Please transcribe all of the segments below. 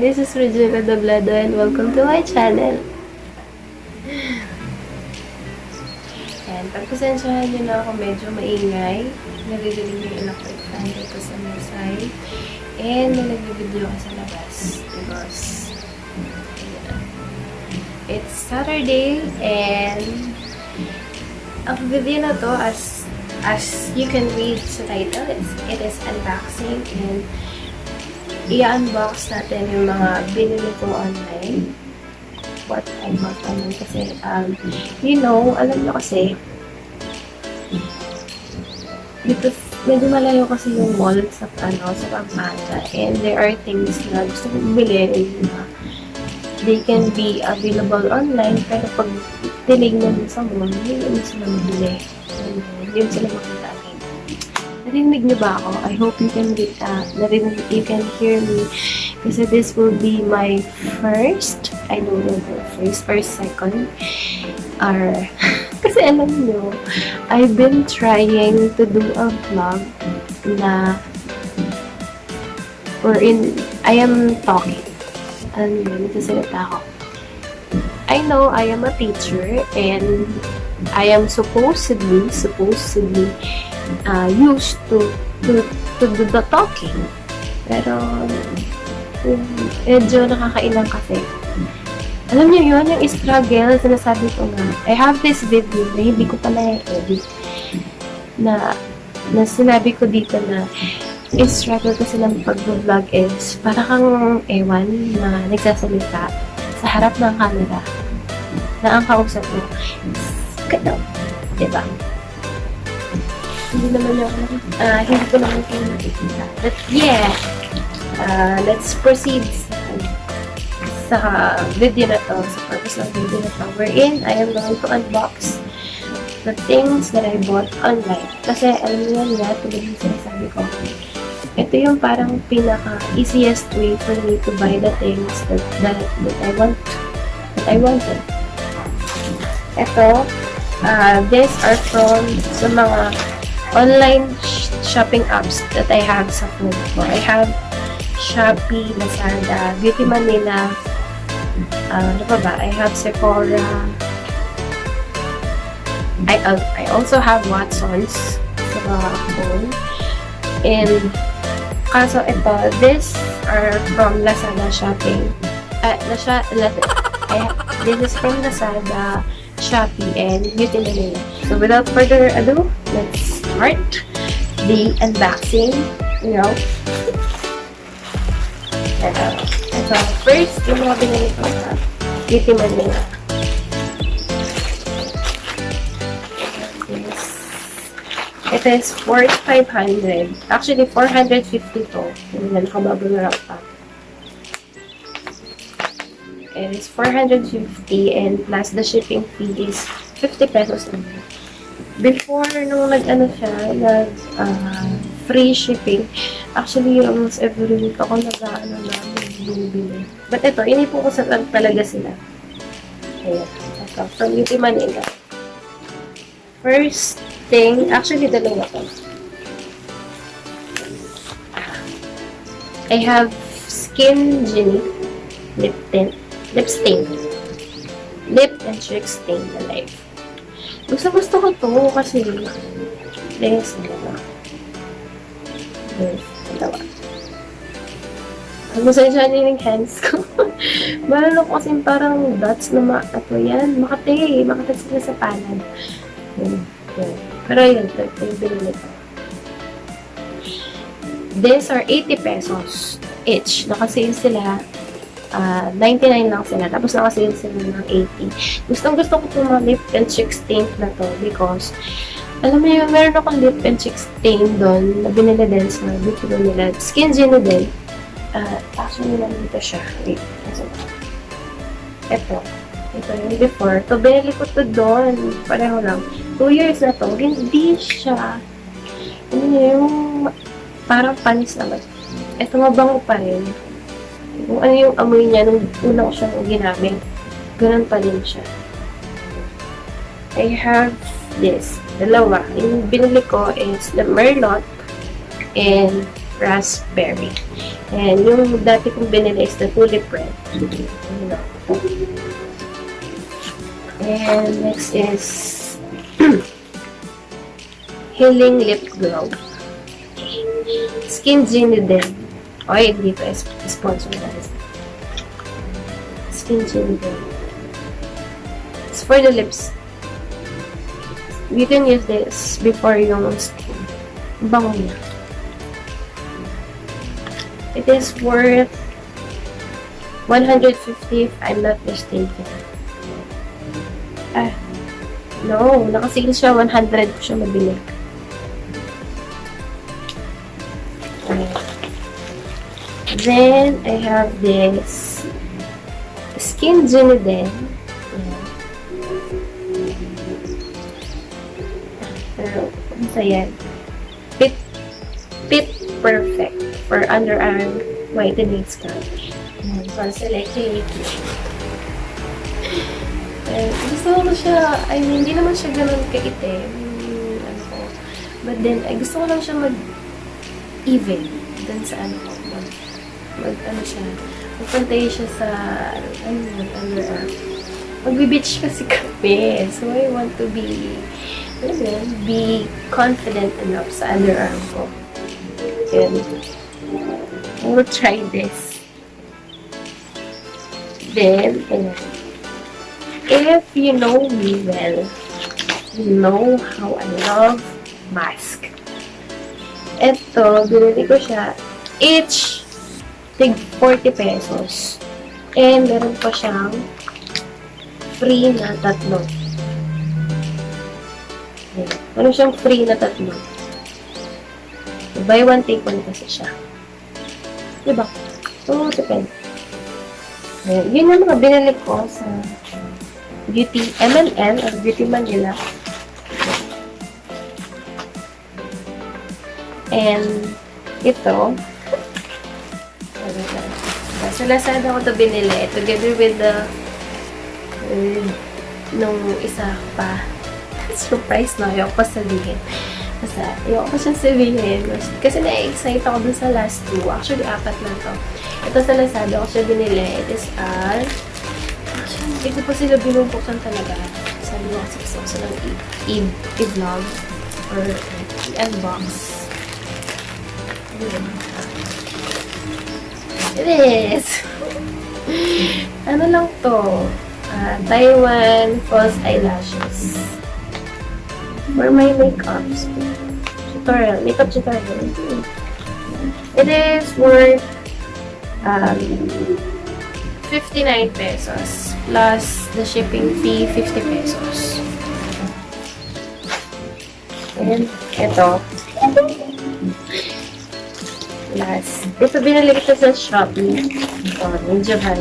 This is Regina Doblado and welcome to my channel. And pagpasensyahan nyo na ako medyo maingay. Naririnig yung electric fan dito sa my side. And nag-video ako sa labas because it's Saturday and ang video na to as you can read sa title, it is unboxing and i-unbox natin yung mga binili ko online. What I bought online kasi, alam nyo kasi, dito, medyo malayo kasi yung mall sa Pampanga and there are things na gusto kong bilhin na they can be available online pero pag tinignan mo sa mall, hindi sila mabili. Hindi sila makita agad. Narinig niyo ba ako? I hope you can you can hear me. Kasi this will be my first, I don't know the first or second, or, kasi alam niyo, I've been trying to do a vlog na, wherein I am talking. Alam niyo, nagsasalita ako. I know I am a teacher and I am supposedly used to do the talking. Pero, medyo nakakailang kasi. Alam niyo yun, yung struggle, sinasabi ko nga, I have this video na hindi ko pa na-edit na sinabi ko dito na struggle kasi ng pag-vlog is para kang ewan na nagsasalita sa harap ng camera na ang kausap mo gano'n, diba? Hindi ko naman kayo nakikita. But yeah, let's proceed sa video na to, sa purpose ng video na to, wherein I am going to unbox the things that I bought online. Kasi alam niyo yan nga, tulad yung sinasabi ko, ito yung parang pinaka-easiest way for me to buy the things that I wanted. Ito, these are from sa mga online shopping apps that I have sa phone ko. I have Shopee, Lazada, Beauty Manila, ano pa ba? I have Sephora. I also have Watsons sa mga phone. And, kaso ito, these are from Lazada shopping. This is from Lazada, Shopee, and Beauty Manila. So, without further ado, let's start the unboxing, So, first, yung mga binili ko sa Beauty Manila. It is 4,500. Actually, 450 to. Hindi ko babagaraw pa. It is 450 and plus the shipping fee is 50 pesos naman. Before, nung free shipping, actually, almost every week ako bumibili. But ito, inipo ko sa talaga sila. Ayan. Ito, from Beauty Manila. First thing, actually, dalawa ko. I have Skin Genie lip stain. Lip and cheek stain na life. Gusto ko to kasi this, dalawa. Ang masaya yung hands ko. Malalo ko kasi parang dots na makati sila sa palad. Pero yun, ito yung binili ko. These are 80 pesos each. Nakasale sila. 99 lang sila. Tapos nakasale sila ng 80. Gusto ko itong mga lip and cheek stain na to because alam mo yun, meron akong lip and cheek stain doon na binili din sa Beauty Manila. Skin Genie din. Actually, nandito siya. Wait. Ito yung before. To binili ko to doon. Pareho lang. 2 years na to. Hindi siya. Yung parang panis naman. Ito mabango pa rin. Kung ano yung amoy niya nung una ko siyang ginamit. Ganun pa din siya. I have this. Dalawa. Yung binili ko is the Merlot and raspberry. And yung dati kong binili is the tulip red. And next is Healing Lip Glow. Skin Genie din. Oy, hindi pa sponsor guys. Skin Genie din. It's for the lips. You can use this before yung skin. Bango niya. It is worth 150 if I'm not mistaken. No. Nakasale siya. 100 ko siya mabili. Then, I have this Skin Genie din. Pero, ano sa yan? Pit Perfect for underarm whitening scalp. So, select it. Gusto ko siya, I mean, hindi naman siya ganun kaitim. But then, gusto ko lang siya mag-even. Dun sa magpantay siya sa, underarm. Magbe-beach kasi kami. So, I want to be confident enough sa underarm ko. And, I will try this. Then, if you know me well, you know how I love mask. Ito, binili ko siya. Each, tig 40 pesos. And, meron pa siyang free na tatlo. Meron siyang free na tatlo. Buy one, take one kasi siya. Diba? So, depende. Yun yung mga binili ko sa Beauty M&M or Beauty Manila. And, ito, sa Lazada ko ito binili, together with the, nung isa pa. Surprise na, ayoko pa sabihin. Kasi, ayoko pa siyang sabihin. Kasi na-excite ako dun sa last two. Actually, 4 lang to. Ito sa Lazada ko siya binili. It is ito pa sila binubuksan talaga. Sabi ko kasi gusto ko silang i-vlog or i-unbox. It is! Ano lang to? Taiwan false eyelashes. For my makeups. Tutorial. Makeup tutorial. It is worth 59 pesos. Plus the shipping fee, 50 pesos. And ito. Last. Ito binili ko sa Shopee. Ninja Van.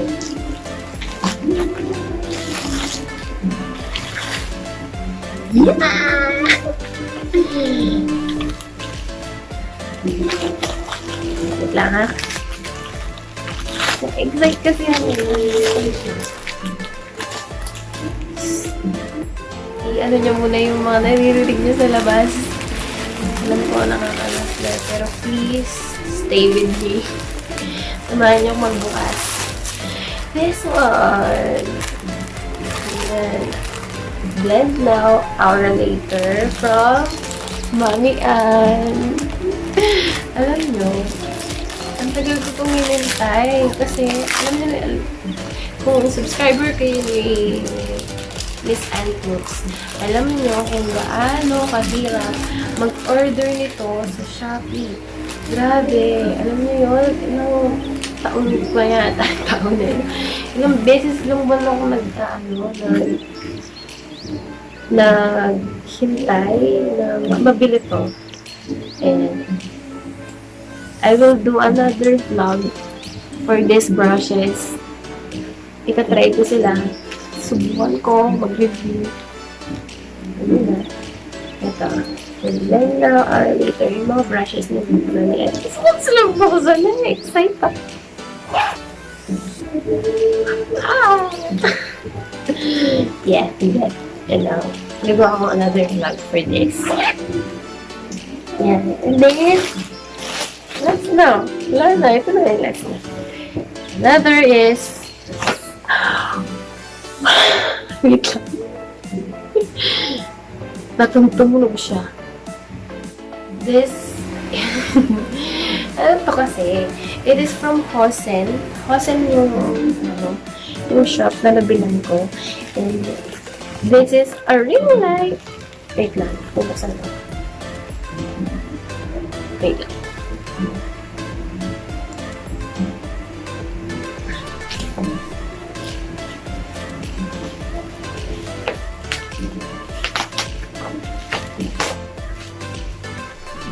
Wait lang ha. Na-excite kasi yan. I-ano nyo muna yung mga naririnig nyo sa labas. Alam ko nakakalas na. Pero please, stay with me. Samahan nyo magbukas. This one. Ayan. Blend Now, Hour Later from Mami Ann. Alam nyo, ang tagal ko itong hinintay kasi, alam nyo, kung subscriber kayo ni Miss Ann Cooks, alam nyo kung gaano kahirap mag-order nito sa Shopee. Grabe, alam nyo yun, ilang taon pa yata, taon na yun. Ilang beses lang ba ako naghintay na mabili to. And I will do another vlog for these brushes. Itatry ko sila. Subukan ko, mag-review. Ano na? Ito. And then now, or later, yung mga brushes na ni Ed. Sila ko sa na-excite pa. Yeah, that. And now, nagawa ko another vlog for this. Yeah. And then, let's No, wala na. Ito na yung last na. Another is... Wait lang. Natutumunog siya. This... ano to kasi? It is from Hosen. Hosen yung, yung shop na nabilan ko. And this is a ring light. Wait lang. Bubuksan ko. Wait lang.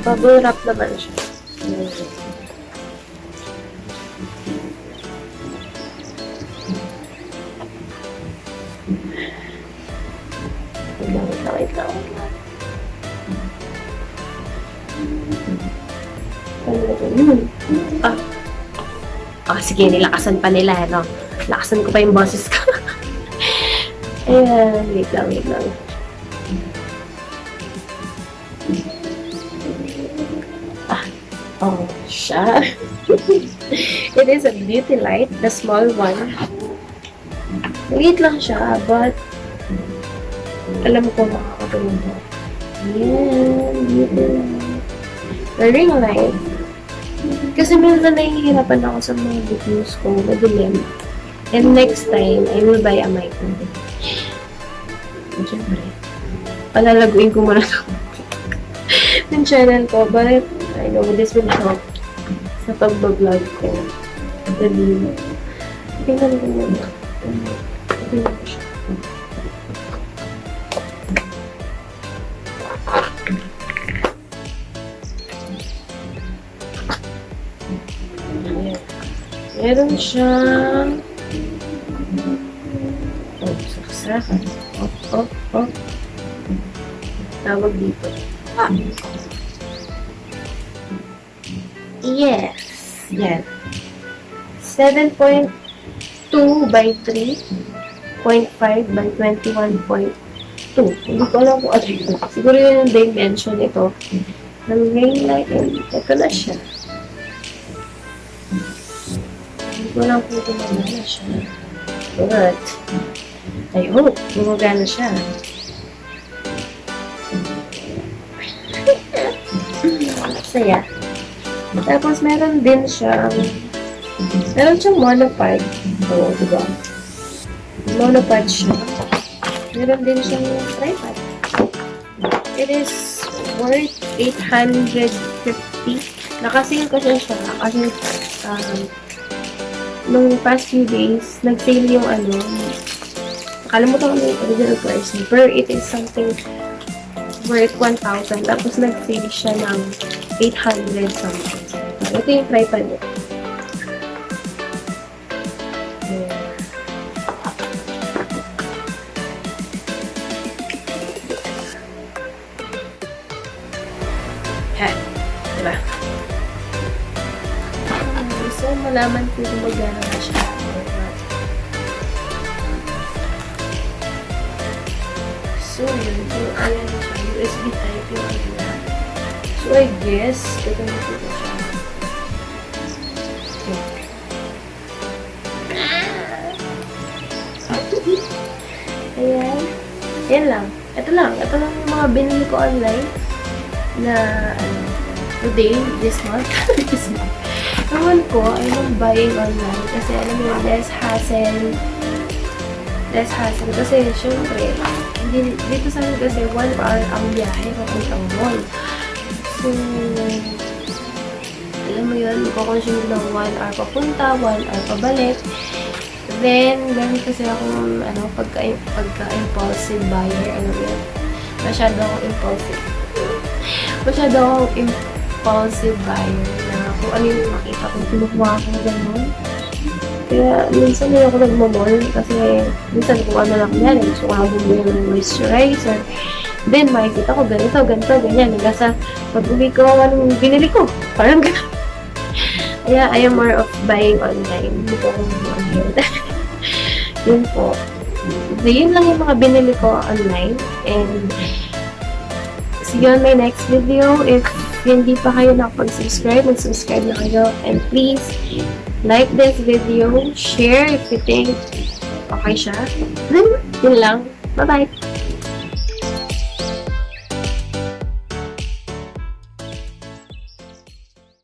Bubble wrap naman siya. Wait lang. Sige, nilakasan pa nila, no? Lakasan ko pa yung boses ko. Ayan, wait lang. Oh, siya. It is a beauty light, the small one. Maliit lang siya, but alam ko makakatulong mo. Yan, beauty light. The ring light. Kasi minsan nahihirapan ako sa mga videos ko, madilim. And next time, I will buy a mic. Siyempre, palalaguin ko muna yung channel ko, but I know this will help sa pag-vlog ko. Dali. Tingnan ko muna. Tingnan ko siya. Meron siyang saksakan. Tawag dito. Yes. Yan. 7.2 by 3.5 by 21.2. Hindi ko alam kung ano yun. Siguro yun yung dimension ito. Ng ring light. Ito na siya. Hindi ko alam kung gumagana siya. But, I hope gumagana siya. Saya. Tapos, meron siyang monopod. Oo, diba? Monopod siya. Meron din siyang tripod. It is worth 850. Nakasale kasi siya. Kasi, nung past few days, nag-sale yung nakalimutan ko yung original price niya. Pero it is something worth 1,000. Tapos, nag-sale siya ng 800 something. Ito yung tripod niya. Diba? So, malaman ko kung magana na siya. So, yun. Ayan siya. USB type yung So, I guess, gagamit ko siya. Ayan. Yan lang. Ito lang yung mga binili ko online na, today, this month. Ewan ko, I love buying online kasi alam mo, less hassle. Kasi, syempre, dito sa akin kasi 1 hour ang biyahe papuntang mall. So, alam mo yun, magkakonsume ng 1 hour papunta, 1 hour pabalik. Then, meron kasi akong, pagka-impulsive buyer, masyado akong impulsive buyer na kung ano yung makita kong kinukuha ko gano'n. Kaya, minsan na ako nagmamall kasi minsan kung ano lang yan, gusto ko lang bumili ng moisturizer. Then, makikita ko ganito, ganyan. Hanggang sa pag-uwi ko, anong binili ko? Parang gano'n. Kaya, I am more of buying online. Hindi ko kung online. Yun po. So, yun lang yung mga binili ko online. And, see you on my next video. If hindi pa kayo nakapag-subscribe, mag-subscribe na kayo. And please, like this video, share if you think okay siya. Yun lang. Bye-bye!